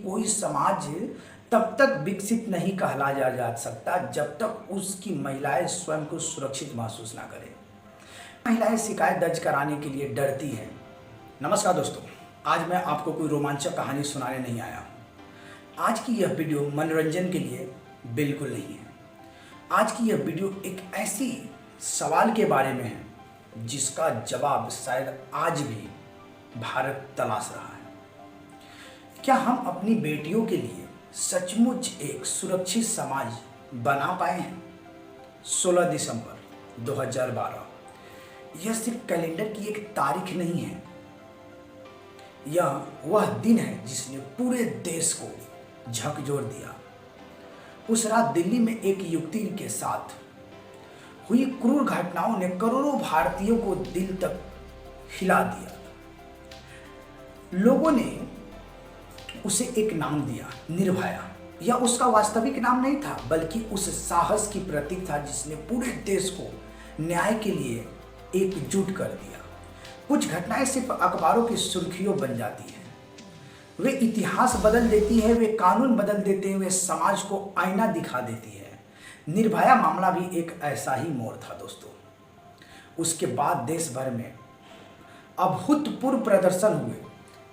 कोई समाज तब तक विकसित नहीं कहलाया जा सकता जब तक उसकी महिलाएं स्वयं को सुरक्षित महसूस ना करें। महिलाएं शिकायत दर्ज कराने के लिए डरती हैं। नमस्कार दोस्तों, आज मैं आपको कोई रोमांचक कहानी सुनाने नहीं आया। आज की यह वीडियो मनोरंजन के लिए बिल्कुल नहीं है। आज की यह वीडियो एक ऐसी सवाल के बारे में है जिसका जवाब शायद आज भी भारत तलाश रहा है। क्या हम अपनी बेटियों के लिए सचमुच एक सुरक्षित समाज बना पाए हैं? 16 दिसंबर 2012 यह सिर्फ कैलेंडर की एक तारीख नहीं है, यह वह दिन है जिसने पूरे देश को झकझोर दिया। उस रात दिल्ली में एक युवती के साथ हुई क्रूर घटनाओं ने करोड़ों भारतीयों को दिल तक हिला दिया। लोगों ने उसे एक नाम दिया, निर्भया। यह उसका वास्तविक नाम नहीं था, बल्कि उस साहस की प्रतीक था जिसने पूरे देश को न्याय के लिए एकजुट कर दिया। कुछ घटनाएं सिर्फ अखबारों की सुर्खियों बन जाती हैं, वे इतिहास बदल देती है, वे कानून बदल देते हैं, वे समाज को आईना दिखा देती है। निर्भया मामला भी एक ऐसा ही मोड़ था दोस्तों। उसके बाद देश भर में अभूतपूर्व प्रदर्शन हुए।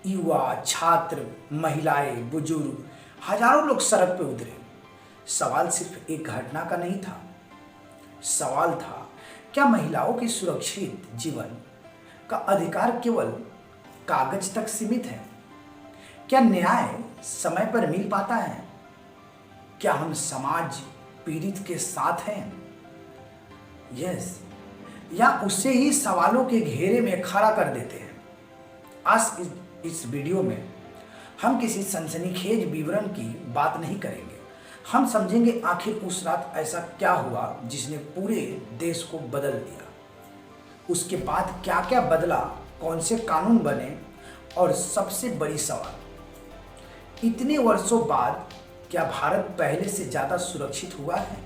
युवा, छात्र, महिलाएं, बुजुर्ग, हजारों लोग सड़क पर उतरे। सवाल सिर्फ एक घटना का नहीं था, सवाल था क्या महिलाओं की सुरक्षित जीवन का अधिकार केवल कागज तक सीमित है? क्या न्याय समय पर मिल पाता है? क्या हम समाज पीड़ित के साथ हैं? यस, या उसे ही सवालों के घेरे में खड़ा कर देते हैं। आज इस वीडियो में हम किसी सनसनीखेज विवरण की बात नहीं करेंगे। हम समझेंगे आखिर उस रात ऐसा क्या हुआ जिसने पूरे देश को बदल दिया। उसके बाद क्या क्या बदला, कौन से कानून बने, और सबसे बड़ी सवाल, इतने वर्षों बाद क्या भारत पहले से ज़्यादा सुरक्षित हुआ है?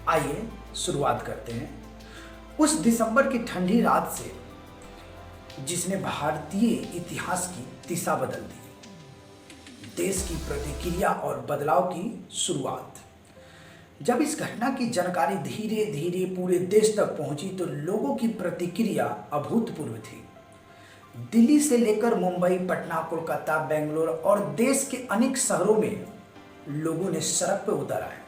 आइए शुरुआत करते हैं उस दिसंबर की ठंडी रात से जिसने भारतीय इतिहास की दिशा बदल दी। देश की प्रतिक्रिया और बदलाव की शुरुआत। जब इस घटना की जानकारी धीरे धीरे पूरे देश तक पहुंची तो लोगों की प्रतिक्रिया अभूतपूर्व थी। दिल्ली से लेकर मुंबई, पटना, कोलकाता, बेंगलोर और देश के अनेक शहरों में लोगों ने सड़क पर उतर आए।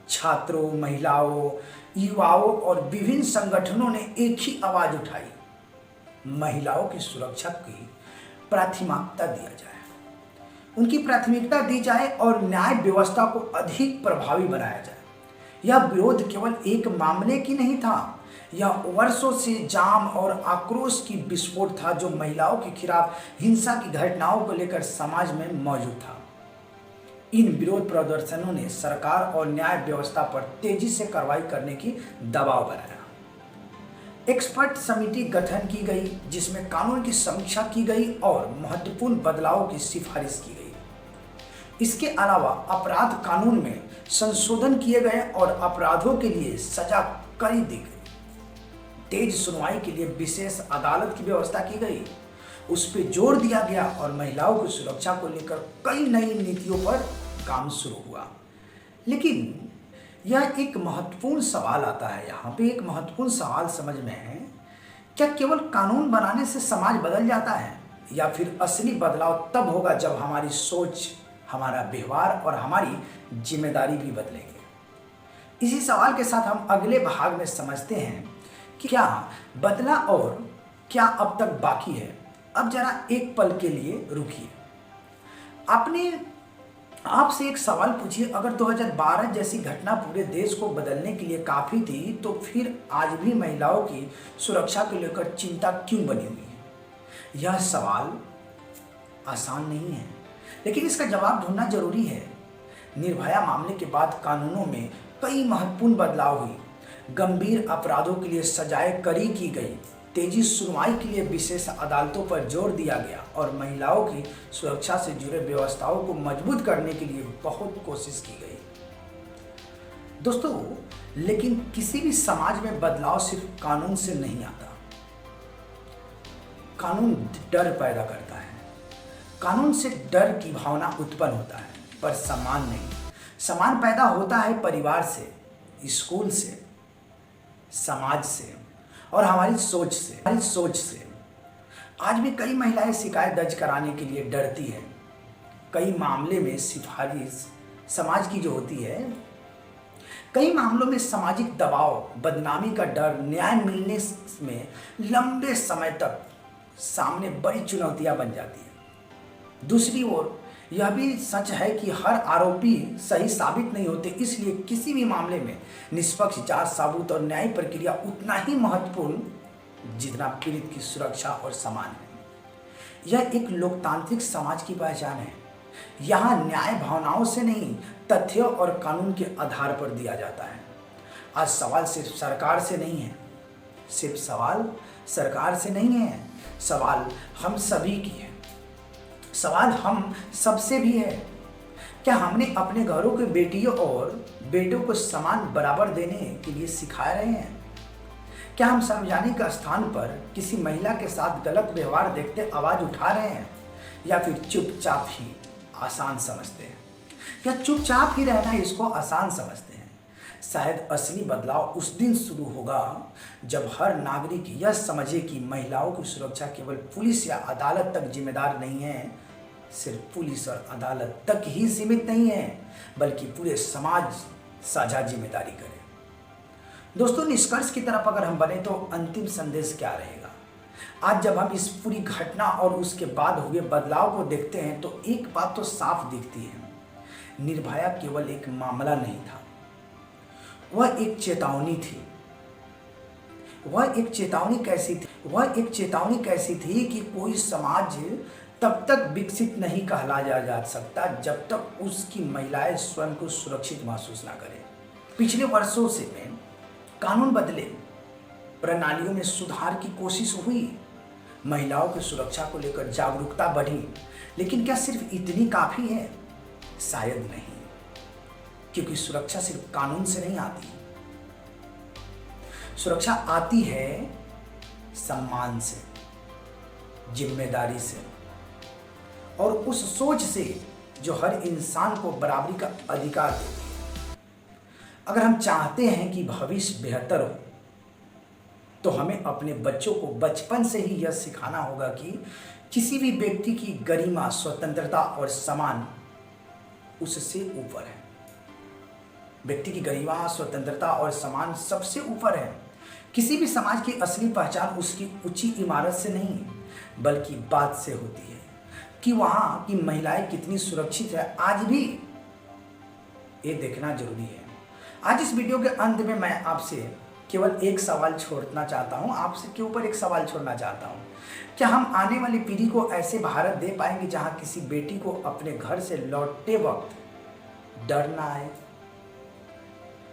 छात्रों, महिलाओं, युवाओं और विभिन्न संगठनों ने एक ही आवाज उठाई, महिलाओं की सुरक्षा की प्राथमिकता दिया जाए, उनकी प्राथमिकता दी जाए और न्याय व्यवस्था को अधिक प्रभावी बनाया जाए। यह विरोध केवल एक मामले की नहीं था, यह वर्षों से जाम और आक्रोश की विस्फोट था जो महिलाओं के खिलाफ हिंसा की घटनाओं को लेकर समाज में मौजूद था। इन विरोध प्रदर्शनों ने सरकार और न्याय व्यवस्था पर तेजी से कार्रवाई करने की दबाव बनाया। एक्सपर्ट समिति गठन की गई जिसमें कानून की समीक्षा की गई और महत्वपूर्ण बदलावों की सिफारिश की गई। इसके अलावा अपराध कानून में संशोधन किए गए और अपराधों के लिए सजा कड़ी दी गई। तेज सुनवाई के लिए विशेष अदालत की व्यवस्था की गई, उस पर जोर दिया गया और महिलाओं की सुरक्षा को लेकर कई नई नीतियों पर काम शुरू हुआ। लेकिन यह एक महत्वपूर्ण सवाल आता है, यहाँ पे एक महत्वपूर्ण सवाल समझ में है, क्या केवल कानून बनाने से समाज बदल जाता है या फिर असली बदलाव तब होगा जब हमारी सोच, हमारा व्यवहार और हमारी जिम्मेदारी भी बदलेंगे? इसी सवाल के साथ हम अगले भाग में समझते हैं कि क्या बदला और क्या अब तक बाकी है। अब जरा एक पल के लिए रुकिए, आपने आपसे एक सवाल पूछिए, अगर 2012 जैसी घटना पूरे देश को बदलने के लिए काफ़ी थी तो फिर आज भी महिलाओं की सुरक्षा को लेकर चिंता क्यों बनी हुई है? यह सवाल आसान नहीं है, लेकिन इसका जवाब ढूंढना जरूरी है। निर्भया मामले के बाद कानूनों में कई महत्वपूर्ण बदलाव हुए। गंभीर अपराधों के लिए सजाएं कड़ी की गई, तेजी सुनवाई के लिए विशेष अदालतों पर जोर दिया गया और महिलाओं की सुरक्षा से जुड़े व्यवस्थाओं को मजबूत करने के लिए बहुत कोशिश की गई। दोस्तों, लेकिन किसी भी समाज में बदलाव सिर्फ कानून से नहीं आता। कानून डर पैदा करता है, कानून से डर की भावना उत्पन्न होता है, पर सम्मान नहीं। सम्मान पैदा होता है परिवार से, स्कूल से, समाज से और हमारी सोच से। आज भी कई महिलाएं शिकायत दर्ज कराने के लिए डरती हैं। कई मामले में सिफारिश समाज की जो होती है, कई मामलों में सामाजिक दबाव, बदनामी का डर, न्याय मिलने में लंबे समय तक सामने बड़ी चुनौतियां बन जाती हैं। दूसरी ओर यह भी सच है कि हर आरोपी सही साबित नहीं होते, इसलिए किसी भी मामले में निष्पक्ष जांच, सबूत और न्यायिक प्रक्रिया उतना ही महत्वपूर्ण जितना पीड़ित की सुरक्षा और सम्मान है। यह एक लोकतांत्रिक समाज की पहचान है। यहाँ न्याय भावनाओं से नहीं, तथ्यों और कानून के आधार पर दिया जाता है। आज सवाल सिर्फ सरकार से नहीं है, सवाल हम सभी की है। सवाल हम सबसे भी है। क्या हमने अपने घरों के बेटियों और बेटों को समान बराबर देने के लिए सिखा रहे हैं? क्या हम सार्वजनिक स्थान पर किसी महिला के साथ गलत व्यवहार देखते आवाज उठा रहे हैं, या फिर चुपचाप ही आसान समझते हैं? क्या चुपचाप ही रहना इसको आसान समझते हैं? शायद असली बदलाव उस दिन शुरू होगा जब हर नागरिक यह समझे कि महिलाओं की सुरक्षा केवल पुलिस या अदालत तक जिम्मेदार नहीं है, सिर्फ पुलिस और अदालत तक ही सीमित नहीं है, बल्कि पूरे समाज साझा जिम्मेदारी करे। दोस्तों, निष्कर्ष की तरफ अगर हम बने तो अंतिम संदेश क्या रहेगा? आज जब हम इस पूरी घटना और उसके बाद हुए बदलाव को देखते हैं तो एक बात तो साफ दिखती है, निर्भया केवल एक मामला नहीं था, वह एक चेतावनी थी। वह एक चेतावनी कैसी थी कि कोई समाज तब तक विकसित नहीं कहलाया जा सकता जब तक उसकी महिलाएं स्वयं को सुरक्षित महसूस ना करें। पिछले वर्षों से में कानून बदले, प्रणालियों में सुधार की कोशिश हुई, महिलाओं की सुरक्षा को लेकर जागरूकता बढ़ी, लेकिन क्या सिर्फ इतनी काफी है? शायद नहीं, क्योंकि सुरक्षा सिर्फ कानून से नहीं आती। सुरक्षा आती है सम्मान से, जिम्मेदारी से और उस सोच से जो हर इंसान को बराबरी का अधिकार देती है। अगर हम चाहते हैं कि भविष्य बेहतर हो तो हमें अपने बच्चों को बचपन से ही यह सिखाना होगा कि किसी भी व्यक्ति की गरिमा, स्वतंत्रता और सम्मान उससे ऊपर है। व्यक्ति की गरिमा, स्वतंत्रता और सम्मान सबसे ऊपर है। किसी भी समाज की असली पहचान उसकी ऊंची इमारत से नहीं, बल्कि बात से होती है कि वहां की महिलाएं कितनी सुरक्षित है। आज भी ये देखना जरूरी है। आज इस वीडियो के अंत में मैं आपसे केवल एक सवाल छोड़ना चाहता हूं, आपसे के ऊपर एक सवाल छोड़ना चाहता हूं। क्या हम आने वाली पीढ़ी को ऐसे भारत दे पाएंगे जहां किसी बेटी को अपने घर से लौटते वक्त डर ना आए?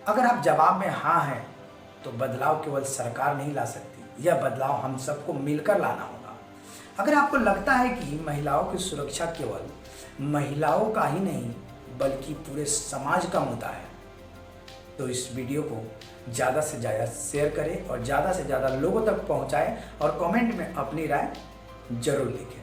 अगर आप जवाब में हाँ हैं तो बदलाव केवल सरकार नहीं ला सकती, यह बदलाव हम सबको मिलकर लाना होगा। अगर आपको लगता है कि महिलाओं की सुरक्षा केवल महिलाओं का ही नहीं बल्कि पूरे समाज का मुद्दा है, तो इस वीडियो को ज़्यादा से ज़्यादा शेयर करें और ज़्यादा से ज़्यादा लोगों तक पहुंचाएं और कमेंट में अपनी राय जरूर लिखें।